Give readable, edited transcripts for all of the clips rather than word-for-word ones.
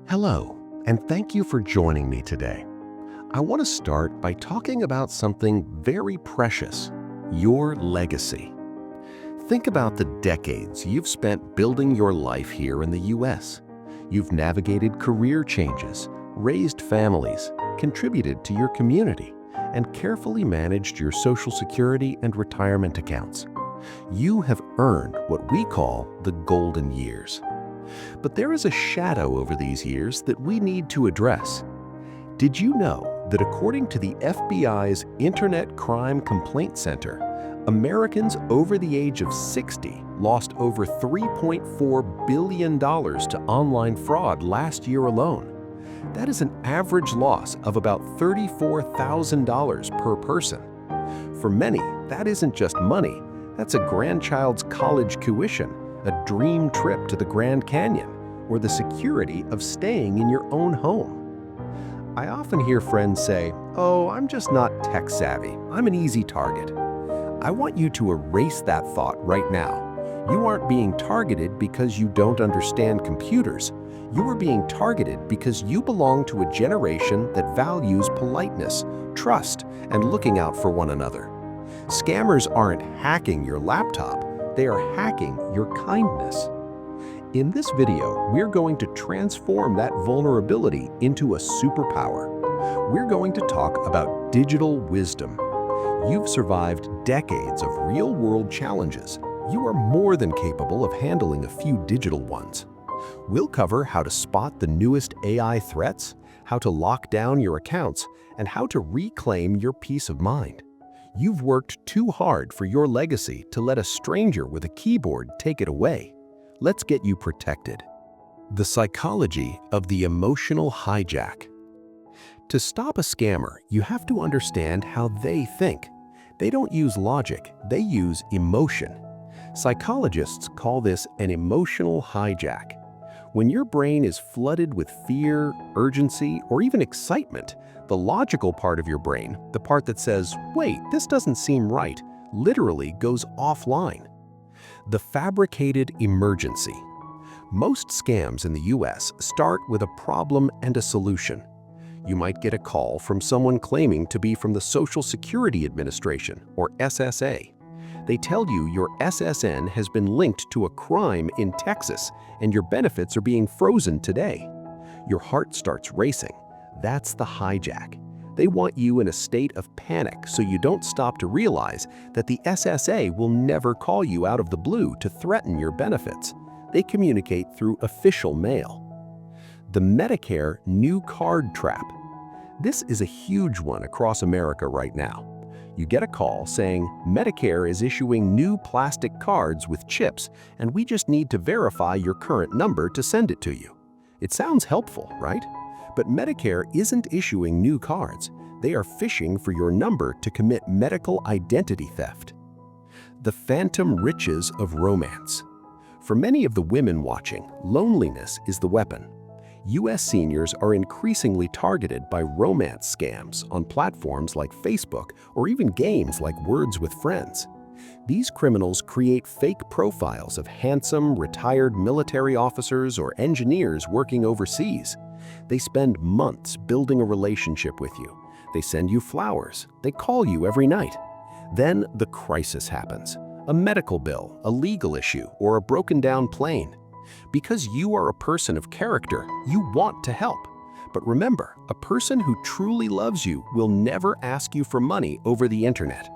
Hello, and thank you for joining me today. I want to start by talking about something very precious, your legacy. Think about the decades you've spent building your life here in the US. You've navigated career changes, raised families, contributed to your community, and carefully managed your Social Security and retirement accounts. You have earned what we call the golden years. But there is a shadow over these years that we need to address. Did you know that according to the FBI's Internet Crime Complaint Center, Americans over the age of 60 lost over $3.4 billion to online fraud last year alone? That is an average loss of about $34,000 per person. For many, that isn't just money, that's a grandchild's college tuition, a dream trip to the Grand Canyon, or the security of staying in your own home. I often hear friends say, "Oh, I'm just not tech savvy. I'm an easy target." I want you to erase that thought right now. You aren't being targeted because you don't understand computers. You are being targeted because you belong to a generation that values politeness, trust, and looking out for one another. Scammers aren't hacking your laptop. They are hacking your kindness. In this video, we're going to transform that vulnerability into a superpower. We're going to talk about digital wisdom. You've survived decades of real-world challenges. You are more than capable of handling a few digital ones. We'll cover how to spot the newest AI threats, how to lock down your accounts, and how to reclaim your peace of mind. You've worked too hard for your legacy to let a stranger with a keyboard take it away. Let's get you protected. The psychology of the emotional hijack. To stop a scammer, you have to understand how they think. They don't use logic, they use emotion. Psychologists call this an emotional hijack. When your brain is flooded with fear, urgency, or even excitement, the logical part of your brain, the part that says, "Wait, this doesn't seem right," literally goes offline. The fabricated emergency. Most scams in the US start with a problem and a solution. You might get a call from someone claiming to be from the Social Security Administration, or SSA. They tell you your SSN has been linked to a crime in Texas and your benefits are being frozen today. Your heart starts racing. That's the hijack. They want you in a state of panic so you don't stop to realize that the SSA will never call you out of the blue to threaten your benefits. They communicate through official mail. The Medicare new card trap. This is a huge one across America right now. You get a call saying, "Medicare is issuing new plastic cards with chips, and we just need to verify your current number to send it to you." It sounds helpful, right? But Medicare isn't issuing new cards. They are fishing for your number to commit medical identity theft. The phantom riches of romance. For many of the women watching, loneliness is the weapon. US seniors are increasingly targeted by romance scams on platforms like Facebook or even games like Words with Friends. These criminals create fake profiles of handsome, retired military officers or engineers working overseas. They spend months building a relationship with you. They send you flowers. They call you every night. Then the crisis happens. A medical bill, a legal issue, or a broken down plane. Because you are a person of character, you want to help. But remember, a person who truly loves you will never ask you for money over the internet.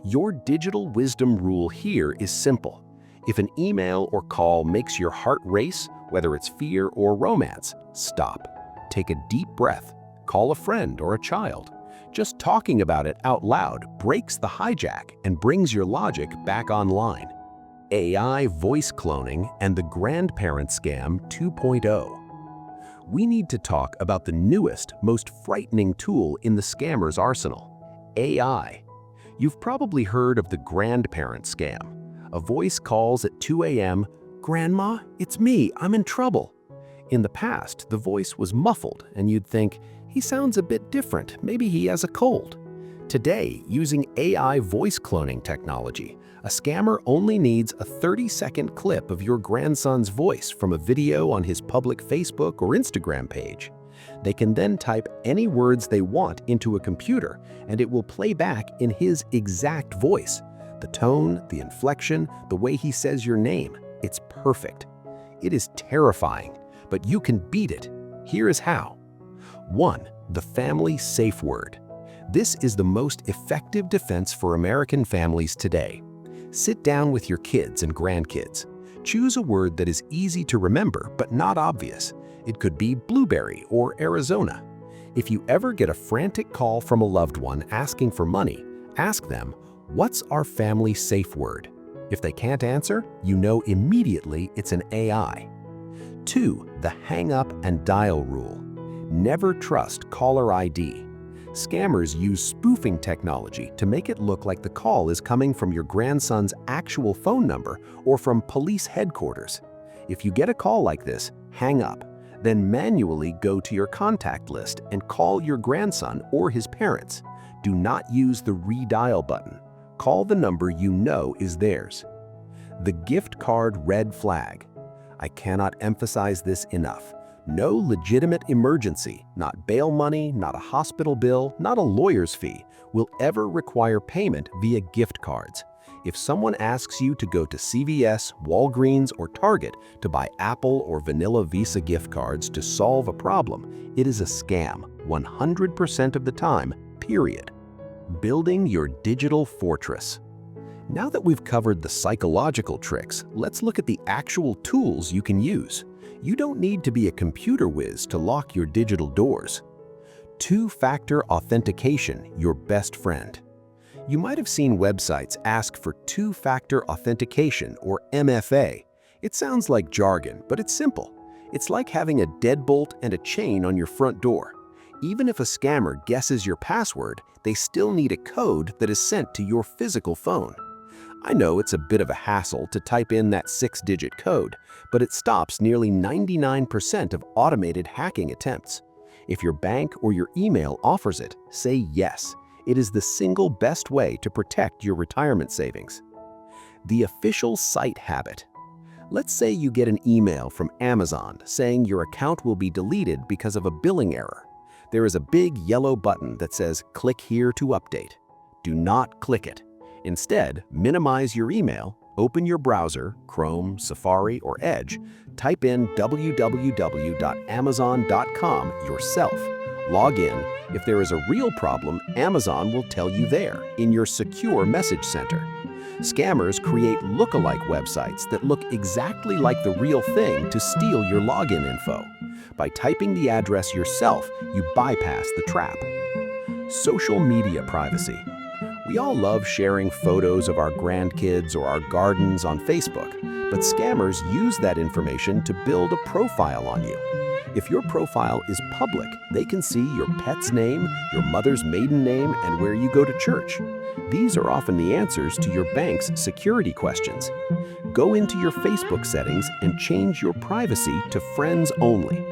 Your digital wisdom rule here is simple. If an email or call makes your heart race, whether it's fear or romance, stop. Take a deep breath. Call a friend or a child. Just talking about it out loud breaks the hijack and brings your logic back online. AI voice cloning and the Grandparent Scam 2.0. We need to talk about the newest, most frightening tool in the scammer's arsenal, AI. You've probably heard of the Grandparent Scam. A voice calls at 2 a.m., "Grandma, it's me, I'm in trouble." In the past, the voice was muffled and you'd think, he sounds a bit different, maybe he has a cold. Today, using AI voice cloning technology, a scammer only needs a 30-second clip of your grandson's voice from a video on his public Facebook or Instagram page. They can then type any words they want into a computer, and it will play back in his exact voice. The tone, the inflection, the way he says your name, it's perfect. It is terrifying, but you can beat it. Here is how. 1. The family safe word. This is the most effective defense for American families today. Sit down with your kids and grandkids. Choose a word that is easy to remember but not obvious. It could be blueberry or Arizona. If you ever get a frantic call from a loved one asking for money, ask them, "What's our family safe word?" If they can't answer, you know immediately it's an AI. 2. The hang up and dial rule. Never trust caller ID. Scammers use spoofing technology to make it look like the call is coming from your grandson's actual phone number or from police headquarters. If you get a call like this, hang up. Then manually go to your contact list and call your grandson or his parents. Do not use the redial button. Call the number you know is theirs. The gift card red flag. I cannot emphasize this enough. No legitimate emergency, not bail money, not a hospital bill, not a lawyer's fee, will ever require payment via gift cards. If someone asks you to go to CVS, Walgreens, or Target to buy Apple or Vanilla Visa gift cards to solve a problem, it is a scam, 100% of the time, period. Building your digital fortress. Now that we've covered the psychological tricks, let's look at the actual tools you can use. You don't need to be a computer whiz to lock your digital doors. Two-factor authentication, your best friend. You might have seen websites ask for two-factor authentication or MFA. It sounds like jargon, but it's simple. It's like having a deadbolt and a chain on your front door. Even if a scammer guesses your password, they still need a code that is sent to your physical phone. I know it's a bit of a hassle to type in that 6-digit code, but it stops nearly 99% of automated hacking attempts. If your bank or your email offers it, say yes. It is the single best way to protect your retirement savings. The official site habit. Let's say you get an email from Amazon saying your account will be deleted because of a billing error. There is a big yellow button that says "Click here to update." Do not click it. Instead, minimize your email, open your browser, Chrome, Safari, or Edge, type in www.amazon.com yourself. Log in. If there is a real problem, Amazon will tell you there, in your secure message center. Scammers create look-alike websites that look exactly like the real thing to steal your login info. By typing the address yourself, you bypass the trap. Social media privacy. We all love sharing photos of our grandkids or our gardens on Facebook, but scammers use that information to build a profile on you. If your profile is public, they can see your pet's name, your mother's maiden name, and where you go to church. These are often the answers to your bank's security questions. Go into your Facebook settings and change your privacy to friends only.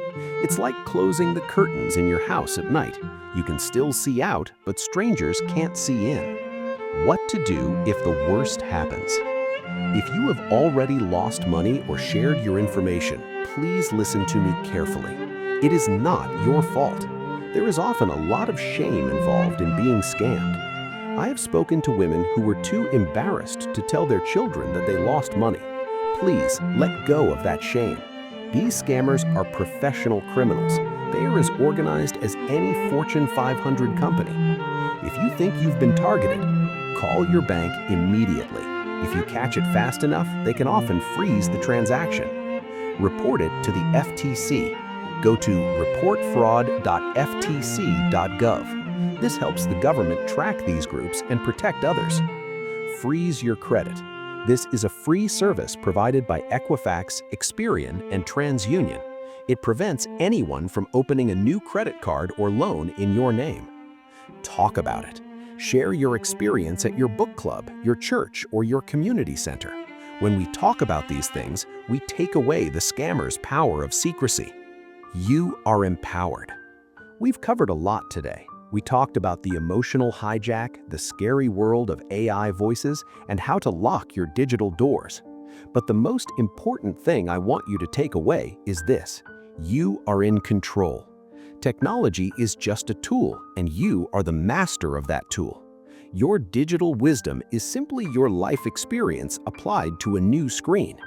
It's like closing the curtains in your house at night. You can still see out, but strangers can't see in. What to do if the worst happens. If you have already lost money or shared your information, please listen to me carefully. It is not your fault. There is often a lot of shame involved in being scammed. I have spoken to women who were too embarrassed to tell their children that they lost money. Please let go of that shame. These scammers are professional criminals. They are as organized as any Fortune 500 company. If you think you've been targeted, call your bank immediately. If you catch it fast enough, they can often freeze the transaction. Report it to the FTC. Go to reportfraud.ftc.gov. This helps the government track these groups and protect others. Freeze your credit. This is a free service provided by Equifax, Experian, and TransUnion. It prevents anyone from opening a new credit card or loan in your name. Talk about it. Share your experience at your book club, your church, or your community center. When we talk about these things, we take away the scammer's power of secrecy. You are empowered. We've covered a lot today. We talked about the emotional hijack, the scary world of AI voices, and how to lock your digital doors. But the most important thing I want you to take away is this: you are in control. Technology is just a tool, and you are the master of that tool. Your digital wisdom is simply your life experience applied to a new screen.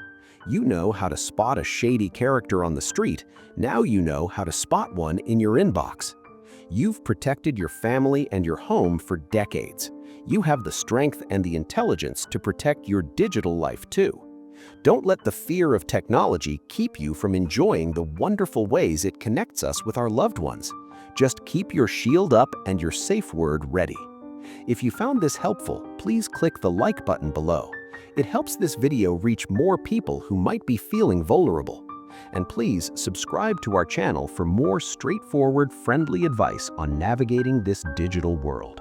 You know how to spot a shady character on the street. Now you know how to spot one in your inbox. You've protected your family and your home for decades. You have the strength and the intelligence to protect your digital life too. Don't let the fear of technology keep you from enjoying the wonderful ways it connects us with our loved ones. Just keep your shield up and your safe word ready. If you found this helpful, please click the like button below. It helps this video reach more people who might be feeling vulnerable. And please subscribe to our channel for more straightforward, friendly advice on navigating this digital world.